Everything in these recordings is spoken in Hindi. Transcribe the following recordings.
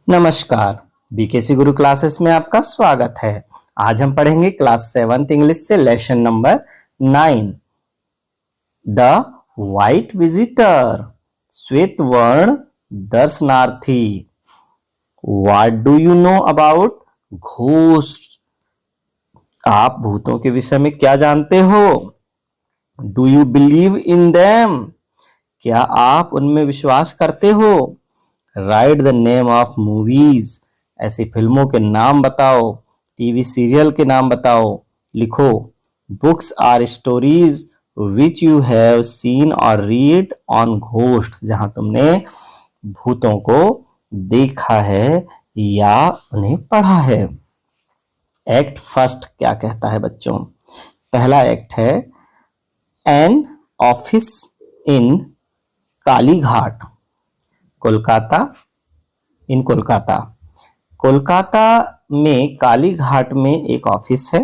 नमस्कार। बीकेसी गुरु क्लासेस में आपका स्वागत है। आज हम पढ़ेंगे क्लास 7th इंग्लिश से lesson number 9 the white visitor, श्वेत वर्ण दर्शनार्थी। What do you know about ghost? आप भूतों के विषय में क्या जानते हो? Do you believe in them? क्या आप उनमें विश्वास करते हो? Right the name of movies, ऐसी फिल्मों के नाम बताओ। टीवी सीरियल के नाम बताओ, लिखो। Books or stories which you have seen और रीड ऑन घोस्ट, जहां तुमने भूतों को देखा है या उन्हें पढ़ा है। एक्ट फर्स्ट क्या कहता है बच्चों? पहला एक्ट है an office in Kalighat, Kolkata. In Kolkata, Kolkata में कालीघाट में एक ऑफिस है।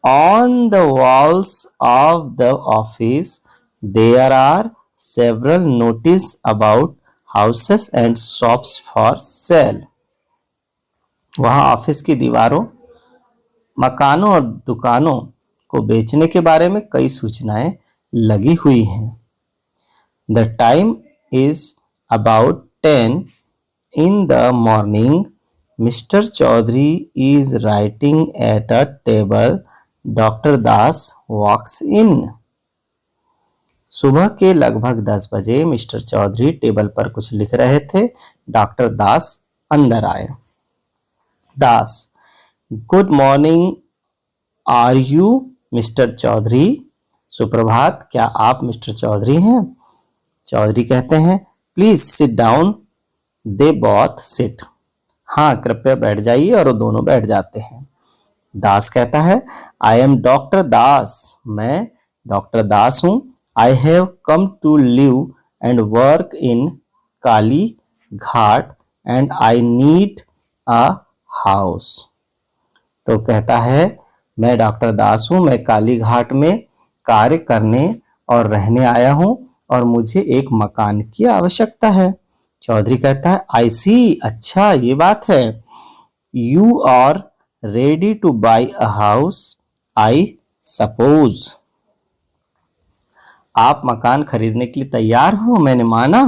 On the walls of the office there are several notice about houses and shops for sale. वहां ऑफिस की दीवारों, मकानों और दुकानों को बेचने के बारे में कई सूचनाएं लगी हुई हैं। The time is about 10 in the morning. Mr. Chaudhary is writing at a table. Dr. Das walks in. सुबह के लगभग 10 बजे मिस्टर चौधरी टेबल पर कुछ लिख रहे थे। डॉक्टर दास अंदर आए। Das, good morning, are you mister Chaudhary? सुप्रभात, क्या आप मिस्टर चौधरी हैं? चौधरी कहते हैं please sit down. They both sit. हाँ, कृपया बैठ जाइए, और वो दोनों बैठ जाते हैं। दास कहता है आई एम डॉक्टर दास, मैं डॉक्टर दास हूं। I have come to live and work in Kali Ghat and I need a house. तो कहता है मैं डॉक्टर दास हूं, मैं काली घाट में कार्य करने और रहने आया हूं और मुझे एक मकान की आवश्यकता है। चौधरी कहता है आई सी, अच्छा ये बात है। You are ready to buy a house I suppose. आप मकान खरीदने के लिए तैयार हो, मैंने माना।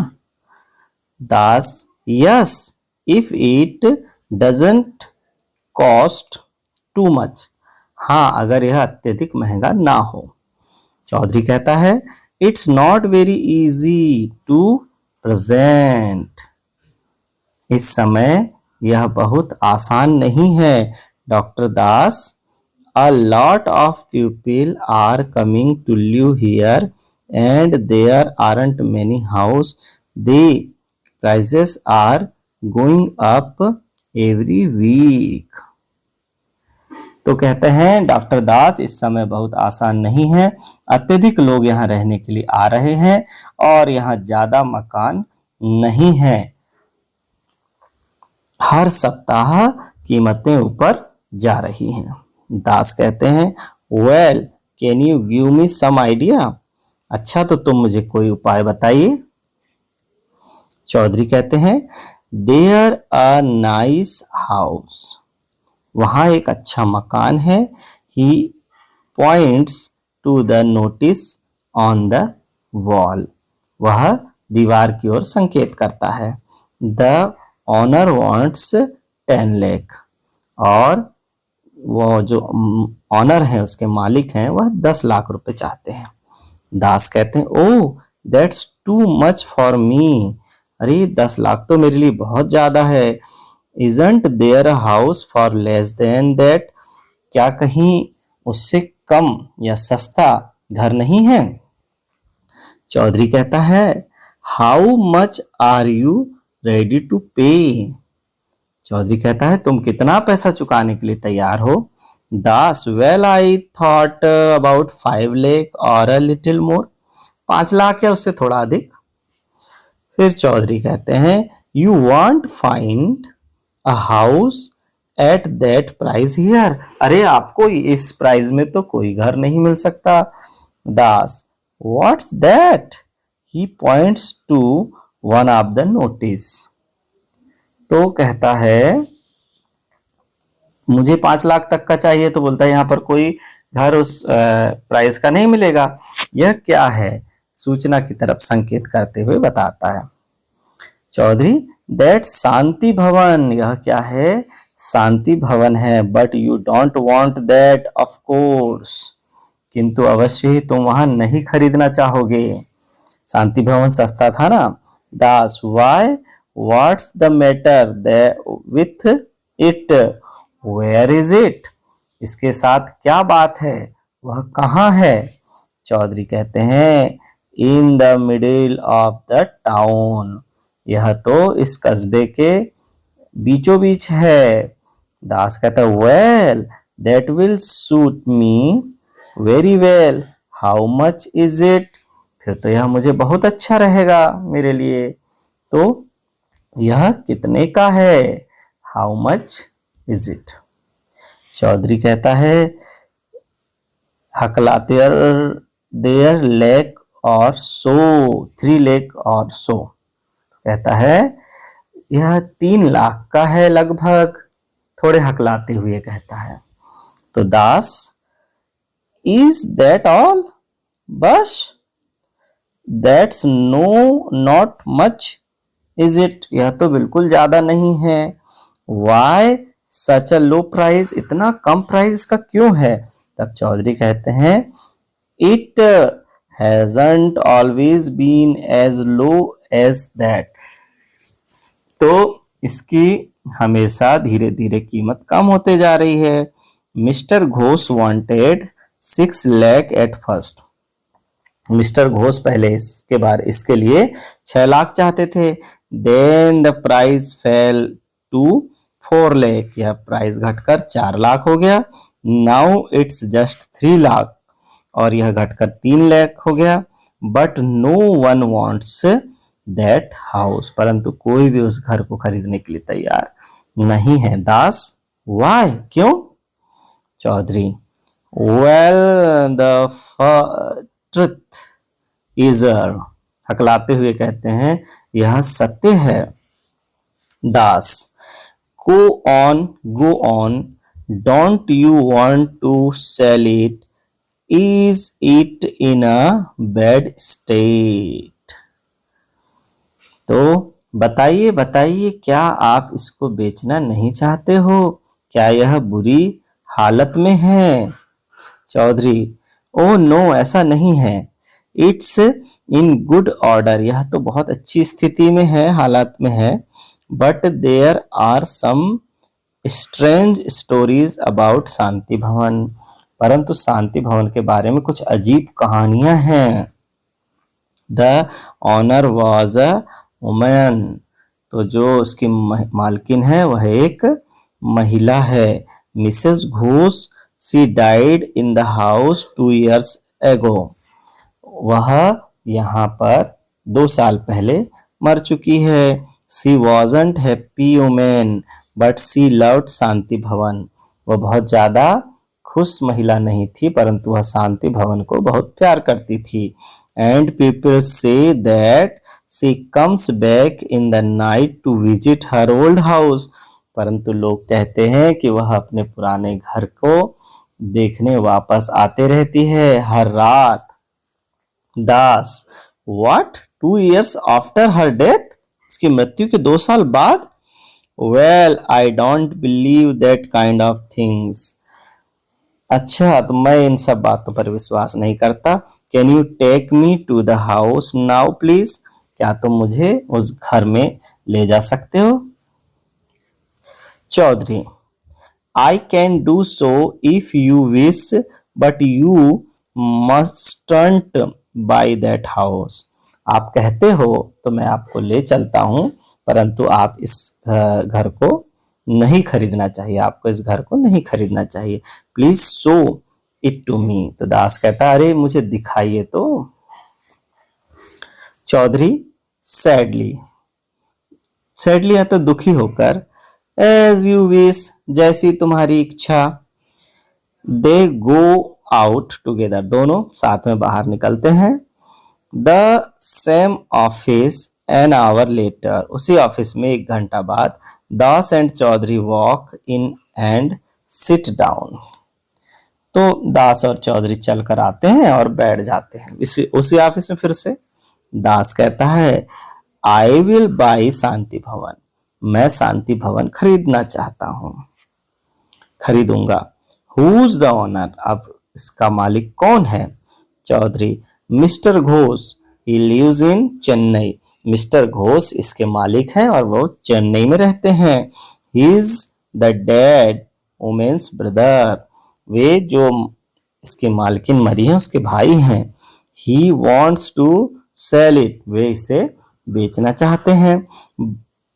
Das, yes if it doesn't cost too much. हाँ, अगर यह अत्यधिक महंगा ना हो। चौधरी कहता है it's not very easy to present. इस समय यह बहुत आसान नहीं है। Doctor Das, a lot of people are coming to live here and there aren't many house. The prices are going up every week. तो कहते हैं डॉक्टर दास इस समय बहुत आसान नहीं है, अत्यधिक लोग यहाँ रहने के लिए आ रहे हैं और यहाँ ज्यादा मकान नहीं है। हर सप्ताह कीमतें ऊपर जा रही हैं। दास कहते हैं well can you give me some idea? अच्छा, तो तुम मुझे कोई उपाय बताइए। चौधरी कहते हैं देयर अ नाइस हाउस, वहां एक अच्छा मकान है। He points to the notice on the wall, वह दीवार की ओर संकेत करता है। द ऑनर वांट्स 10 लाख, और वो जो ऑनर है, उसके मालिक हैं, वह 10 लाख रुपए चाहते हैं। दास कहते हैं oh that's too much for me. अरे 10 लाख तो मेरे लिए बहुत ज्यादा है। Isn't there a house for less than that? क्या कहीं उससे कम या सस्ता घर नहीं है? चौधरी कहता है how much are you ready to pay? Chaudhary कहता है तुम कितना पैसा चुकाने के लिए तैयार हो? Das, well I thought about 5 lakh और अ लिटिल मोर। 5 लाख या उससे थोड़ा अधिक। फिर चौधरी कहते हैं you want find a house at that price here. अरे आपको इस प्राइस में तो कोई घर नहीं मिल सकता। Das, what's that? He points to one of the notice. तो कहता है मुझे 5 लाख तक का चाहिए, तो बोलता है यहाँ पर कोई घर उस प्राइस का नहीं मिलेगा। यह क्या है? सूचना की तरफ संकेत करते हुए बताता है। चौधरी, दैट शांति भवन, यह क्या है? शांति भवन है। But you don't want that of course, किंतु अवश्य ही तुम वहां नहीं खरीदना चाहोगे। शांति भवन सस्ता था ना। Das, why, what's the matter with it, where is it, इसके साथ क्या बात है, वह कहाँ है? चौधरी कहते हैं in the middle of the town, यह तो इस कस्बे के बीचों बीच है। दास कहता है well that will suit me very well, how much is it, फिर तो यह मुझे बहुत अच्छा रहेगा मेरे लिए। तो यह कितने का है? How much is it? Chaudhary कहता है हकलाते देयर लेक और सो, 3 लाख और सो, कहता है यह 3 लाख का है लगभग, थोड़े हकलाते हुए कहता है। तो दास, इज दैट ऑल, बस, that's no not much is it, यह तो बिल्कुल ज्यादा नहीं है। वाई सच अ लो प्राइस, इतना कम प्राइस का क्यों है? तब चौधरी कहते हैं it hasn't always been as low as that, तो इसकी हमेशा धीरे धीरे कीमत कम होते जा रही है। मिस्टर Ghosh wanted 6 lakh at first, mister Ghosh पहले इसके लिए 6 लाख चाहते थे। Then the price fell to 4 lakh, यह प्राइस घटकर 4 लाख हो गया। नाउ इट्स जस्ट 3 लाख, और यह घटकर 3 लाख हो गया। But no one wants that house, परंतु कोई भी उस घर को खरीदने के लिए तैयार नहीं है। दास, वाई, क्यों? Chaudhary, well the truth is, हकलाते हुए कहते हैं यह सत्य है। Das, go on, don't you want to sell it, is it in a bad state, तो बताइए बताइए, क्या आप इसको बेचना नहीं चाहते हो? क्या यह बुरी हालत में है? चौधरी, ओ नो, ऐसा नहीं है। इट्स इन गुड ऑर्डर, यह तो बहुत अच्छी स्थिति में है, हालत में है। But there are some strange stories about Shanti Bhavan, परंतु शांति भवन के बारे में कुछ अजीब कहानियां हैं। The owner was a woman, तो जो उसकी मालकिन है वह एक महिला है। Mrs Ghosh, she died in the house 2 years ago, वह यहाँ पर 2 साल पहले मर चुकी है। She wasn't happy women but she loved Shanti Bhavan, वह बहुत ज्यादा खुश महिला नहीं थी, परंतु वह शांति भवन को बहुत प्यार करती थी। And people say that she comes back in the night to visit her old house, परंतु लोग कहते हैं कि वह अपने पुराने घर को देखने वापस आते रहती है हर रात। Das, what, 2 years after her death, उसकी मृत्यु के 2 साल बाद? Well I don't believe that kind of things, अच्छा, तो मैं इन सब बातों पर विश्वास नहीं करता। Can you take me to the house now please, क्या तुम मुझे उस घर में ले जा सकते हो? Chaudhary, I can do so if you wish, but you mustn't buy that house, आप कहते हो तो मैं आपको ले चलता हूं, परंतु आप इस घर को नहीं खरीदना चाहिए, आपको इस घर को नहीं खरीदना चाहिए। Please show it to me, तो दास कहता अरे मुझे दिखाइए तो। चौधरी, सैडली, सैडली या तो दुखी होकर, एज यू विश, जैसी तुम्हारी इच्छा। दे गो आउट टुगेदर, दोनों साथ में बाहर निकलते हैं। The same office an hour later, उसी ऑफिस में 1 घंटा बाद, Das and Chaudhary walk in and sit down. तो दास और चौधरी चलकर आते हैं और बैठ जाते हैं उसी ऑफिस में। फिर से दास कहता है, आई विल बाई शांति भवन, मैं शांति भवन खरीदना चाहता हूं, खरीदूंगा। हुज द ओनर, अब इसका मालिक कौन है? Chaudhary, mister Ghosh, he lives in Chennai, mister Ghosh इसके मालिक हैं और वो चेन्नई में रहते हैं। He is the dead women's brother, वे जो इसके मालकिन मरी हैं उसके भाई हैं। He wants to sell it, वे इसे बेचना चाहते हैं।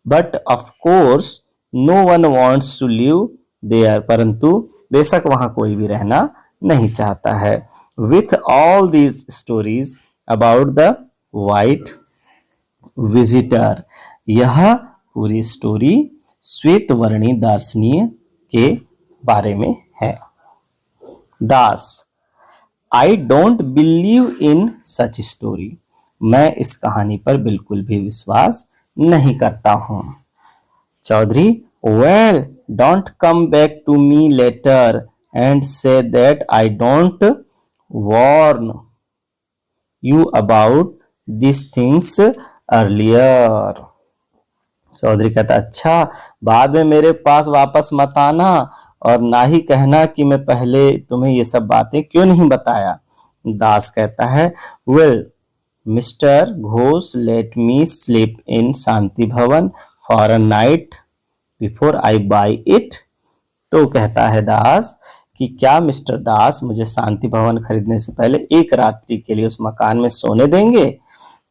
But of course no one wants to live there, परंतु बेशक वहां कोई भी रहना नहीं चाहता है। With all these stories about the white visitor, यह पूरी स्टोरी श्वेत वर्णी दार्शनीय के बारे में है। Das, I don't believe in such story, मैं इस कहानी पर बिल्कुल भी विश्वास नहीं करता हूं। Chaudhary, well don't come back to me later and say that I don't warn you about this things earlier. Chaudhary कहता, अच्छा बाद में मेरे पास वापस मत आना और ना ही कहना कि मैं पहले तुम्हें ये सब बातें क्यों नहीं बताया। दास कहता है, well mister Ghosh, let me sleep in Shanti Bhavan for a night before I buy it. तो कहता है दास कि क्या मिस्टर दास मुझे शांति भवन खरीदने से पहले एक रात्रि के लिए उस मकान में सोने देंगे?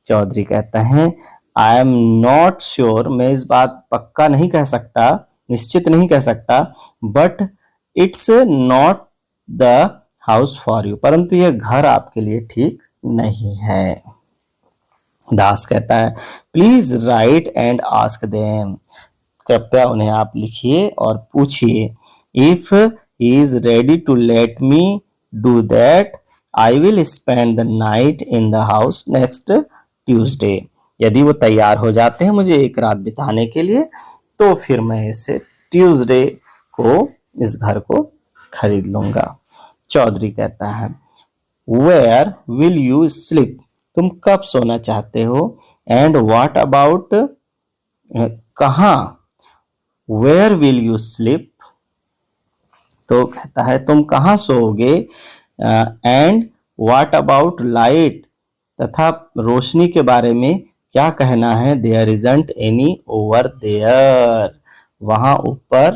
चौधरी कहता है, आई एम नॉट श्योर, मैं इस बात पक्का नहीं कह सकता, निश्चित नहीं कह सकता, but it's not the house for you, परंतु यह घर आपके लिए ठीक नहीं है। दास कहता है, please write and ask them, कृपया उन्हें आप लिखिए और पूछिए। If he is ready to let me do that, I will spend the night in the house next Tuesday, यदि वो तैयार हो जाते हैं मुझे एक रात बिताने के लिए, तो फिर मैं इसे ट्यूसडे को इस घर को खरीद लूंगा। चौधरी कहता है, वेयर विल यू स्लीप, तुम कब सोना चाहते हो? एंड व्हाट अबाउट, कहाँ? वेयर विल यू स्लीप, तो कहता है तुम कहाँ सोओगे? एंड व्हाट अबाउट लाइट, तथा रोशनी के बारे में क्या कहना है? There isn't any over there, वहां ऊपर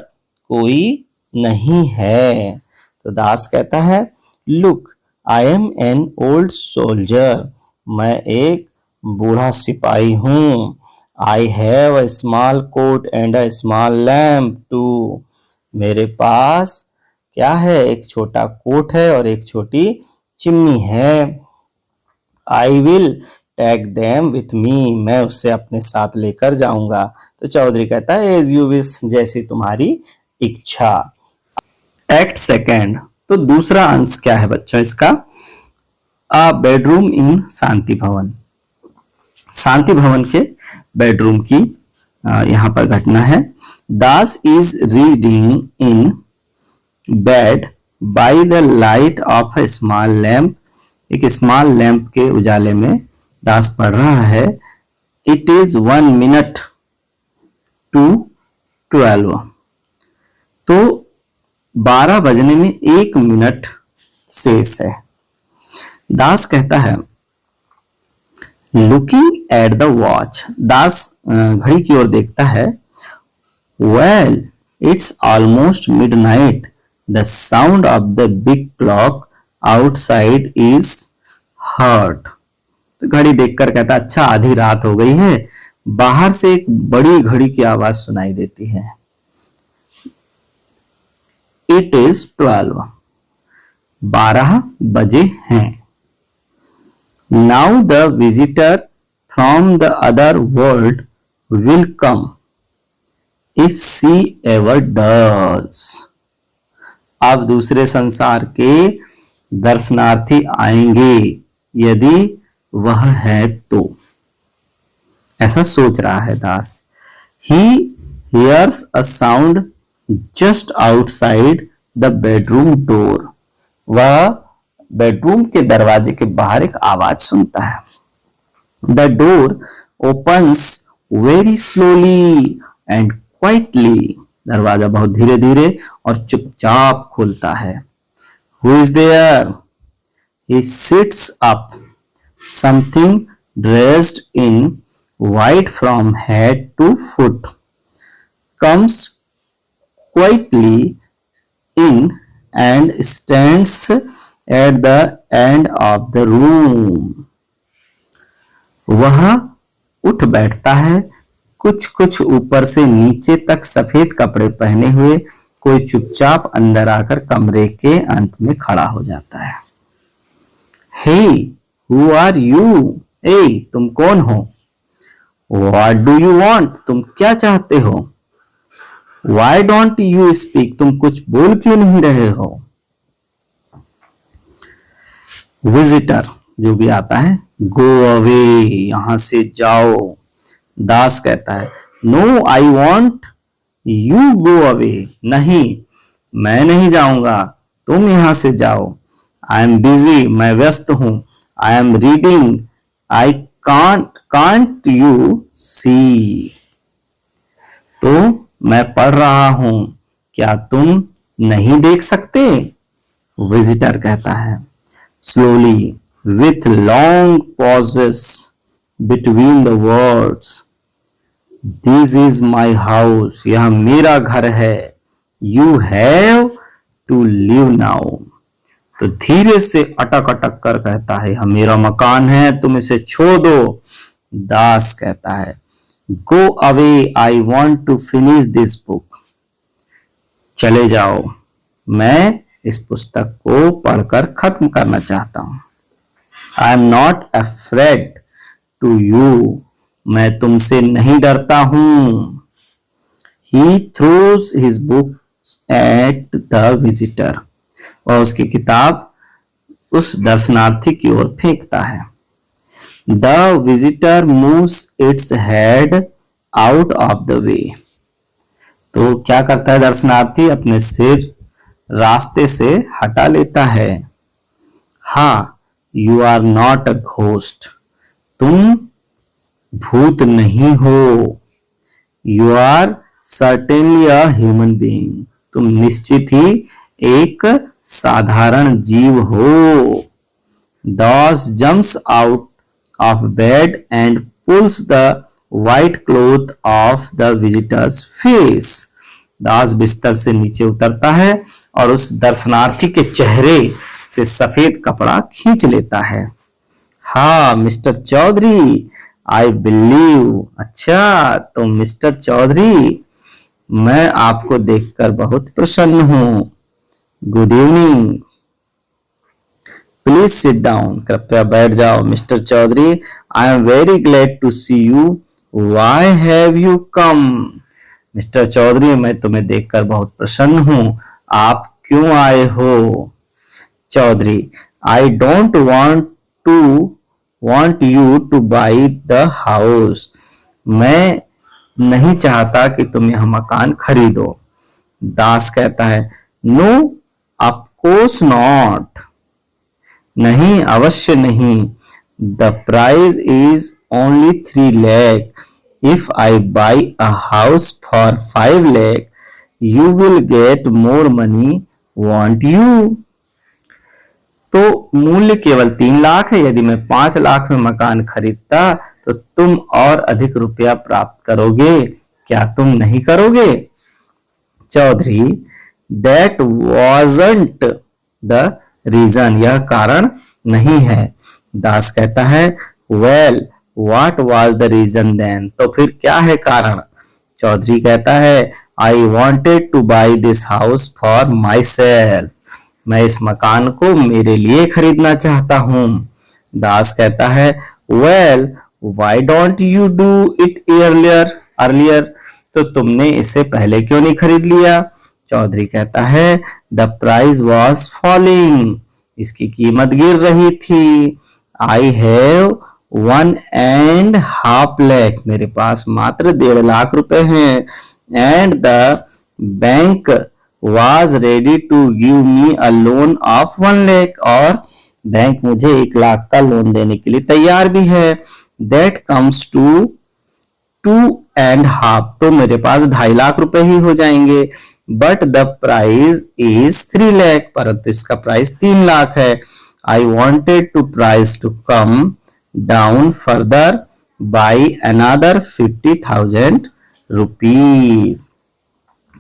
कोई नहीं है। तो दास कहता है, look I am an old soldier, मैं एक बूढ़ा सिपाही हूं। I have a small coat and a small lamp too, मेरे पास क्या है? एक छोटा कोट है और एक छोटी चिमनी है। I will take them with me, मैं उसे अपने साथ लेकर जाऊंगा। तो चौधरी कहता है, एज यू विश, जैसी तुम्हारी इच्छा। एक्ट सेकेंड, तो दूसरा अंश क्या है बच्चों इसका? अ बेडरूम इन शांति भवन, शांति भवन के बेडरूम की यहां पर घटना है। Das is reading in bed by the light of a small lamp, एक स्मॉल लैंप के उजाले में दास पढ़ रहा है। इट इज 1 minute to 12, तो 12 बजने में 1 मिनट शेष है। दास कहता है, लुकिंग एट द वॉच, दास घड़ी की ओर देखता है। Well it's almost midnight, the sound of the big clock outside is heard, तो घड़ी देखकर कहता, अच्छा आधी रात हो गई है, बाहर से एक बड़ी घड़ी की आवाज सुनाई देती है। इट इज 12, 12 बजे हैं। Now the visitor from the other world will come if she ever does, अब दूसरे संसार के दर्शनार्थी आएंगे यदि वह है तो। ऐसा सोच रहा है दास। He hears a sound just outside the bedroom door. वह बेडरूम के दरवाजे के बाहर एक आवाज सुनता है। The door opens very slowly and quietly. दरवाजा बहुत धीरे धीरे और चुपचाप खुलता है। Who is there? He sits up. Something dressed in white from head to foot comes quietly in and stands at the end of the room. वह उठ बैठता है। कुछ कुछ ऊपर से नीचे तक सफेद कपड़े पहने हुए कोई चुपचाप अंदर आकर कमरे के अंत में खड़ा हो जाता है। Hey, who are you? Hey, तुम कौन हो? What do you want? तुम क्या चाहते हो? Why don't you speak? तुम कुछ बोल क्यों नहीं रहे हो? Visitor जो भी आता है, go away, यहां से जाओ। दास कहता है, No, I want you go away. नहीं, मैं नहीं जाऊंगा, तुम यहां से जाओ। I am busy, मैं व्यस्त हूं। I am reading, I can't you see? तो मैं पढ़ रहा हूं, क्या तुम नहीं देख सकते? विजिटर कहता है। Slowly, with long pauses between the words. This is my house. यह मेरा घर है। You have to leave now. तो धीरे से अटक अटक कर कहता है, यह मेरा मकान है, तुम इसे छोड़ दो। दास कहता है, Go away. I want to finish this book. चले जाओ, मैं इस पुस्तक को पढ़कर खत्म करना चाहता हूं। I am not afraid to you. मैं तुमसे नहीं डरता हूं। He throws his books at the visitor. और उसकी किताब उस दर्शनार्थी की ओर फेंकता है। The visitor moves its head out of the way. तो क्या करता है दर्शनार्थी? अपने सिर रास्ते से हटा लेता है। हाँ, you are not a ghost. तुम भूत नहीं हो। You are certainly a human being. तुम निश्चित ही एक साधारण जीव हो। दास jumps out of bed and pulls the white cloth off the visitor's face. दास बिस्तर से नीचे उतरता है और उस दर्शनार्थी के चेहरे से सफेद कपड़ा खींच लेता है। हाँ मिस्टर चौधरी, आई बिलीव। अच्छा, तो मिस्टर चौधरी, मैं आपको देखकर बहुत प्रसन्न हूं। Good evening, please sit down. कृपया बैठ जाओ। Mister Chaudhary, I am very glad to see you. Why have you come? Mister Chaudhary, मैं तुम्हें देखकर बहुत प्रसन्न हूं, आप क्यों आए हो? Chaudhary, I don't want you to buy the house. मैं नहीं चाहता कि तुम यह मकान खरीदो। दास कहता है, No, of course not. नहीं, अवश्य नहीं। The price is only 3 lakh. If I buy a house for 5 lakh, you will get more money, won't you? तो मूल्य केवल 3 लाख है। यदि मैं 5 लाख में मकान खरीदता तो तुम और अधिक रुपया प्राप्त करोगे, क्या तुम नहीं करोगे? Chaudhary, that wasn't the reason. यह कारण नहीं है। दास कहता है, well, what was the reason then? तो फिर क्या है कारण? चौधरी कहता है, I wanted to buy this house for myself. मैं इस मकान को मेरे लिए खरीदना चाहता हूं। दास कहता है, well, why don't you do it earlier? तो तुमने इसे पहले क्यों नहीं खरीद लिया? चौधरी कहता है, the price was falling. इसकी कीमत गिर रही थी। I have 1.5 लाख, मेरे पास मात्र 1.5 लाख रुपए हैं। And the bank was ready to give me a loan of 1 lakh, और बैंक मुझे 1 लाख का लोन देने के लिए तैयार भी है। That comes to 2.5, तो मेरे पास 2.5 लाख रुपए ही हो जाएंगे। But the price is 3 lakh, परंतु इसका प्राइस 3 लाख है। I wanted to price to come down further by another 50,000 rupees,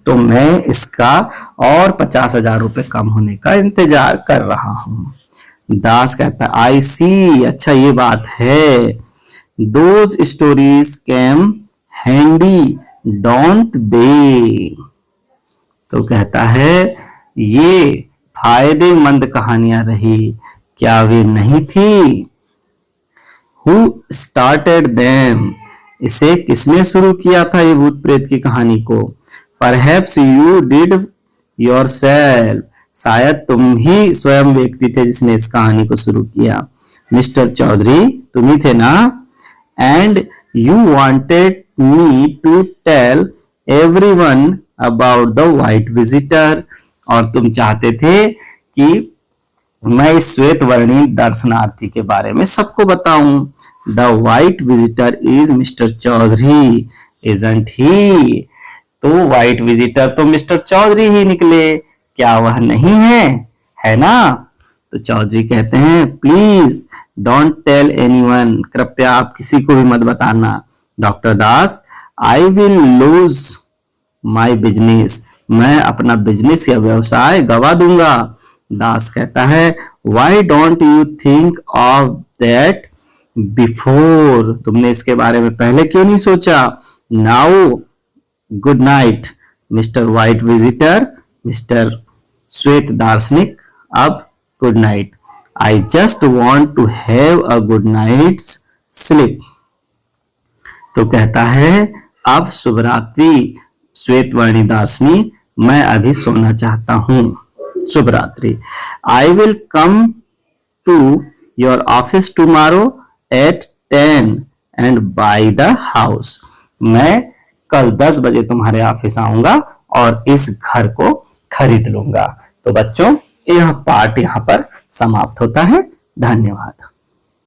तो मैं इसका और 50,000 रुपए कम होने का इंतजार कर रहा हूं। दास कहता है आई सी, अच्छा ये बात है। Those stories came handy don't they, तो कहता है ये फायदेमंद कहानियां रही, क्या वे नहीं थी? Who started them, इसे किसने शुरू किया था ये भूत प्रेत की कहानी को? Perhaps you did yourself, शायद तुम ही स्वयं व्यक्ति थे जिसने इस कहानी को शुरू किया। मिस्टर चौधरी, तुम ही थे ना? And you wanted me to tell everyone about the white visitor, और तुम चाहते थे कि मैं इस श्वेत वर्णी दर्शनार्थी के बारे में सबको बताऊं। The white visitor is mister Chaudhary, isn't he? तो व्हाइट विजिटर तो मिस्टर चौधरी ही निकले, क्या वह नहीं है? है ना? तो चौधरी कहते हैं प्लीज डोंट टेल एनीवन, कृपया आप किसी को भी मत बताना। Doctor Das, I will lose my business, मैं अपना बिजनेस या व्यवसाय गवा दूंगा। दास कहता है why don't you think of that before, तुमने इसके बारे में पहले क्यों नहीं सोचा? Now good night mister white visitor, mister श्वेत दार्शनिक, अब good night. I just want to have a good night's sleep, तो कहता है अब शुभ रात्रि श्वेत वर्णी दार्शनी, मैं अभी सोना चाहता हूं, शुभ रात्रि। I will come to your office tomorrow at 10 and buy the house, मैं कल 10 बजे तुम्हारे ऑफिस आऊंगा और इस घर को खरीद लूंगा। तो बच्चों, यह पाठ यहाँ पर समाप्त होता है। धन्यवाद।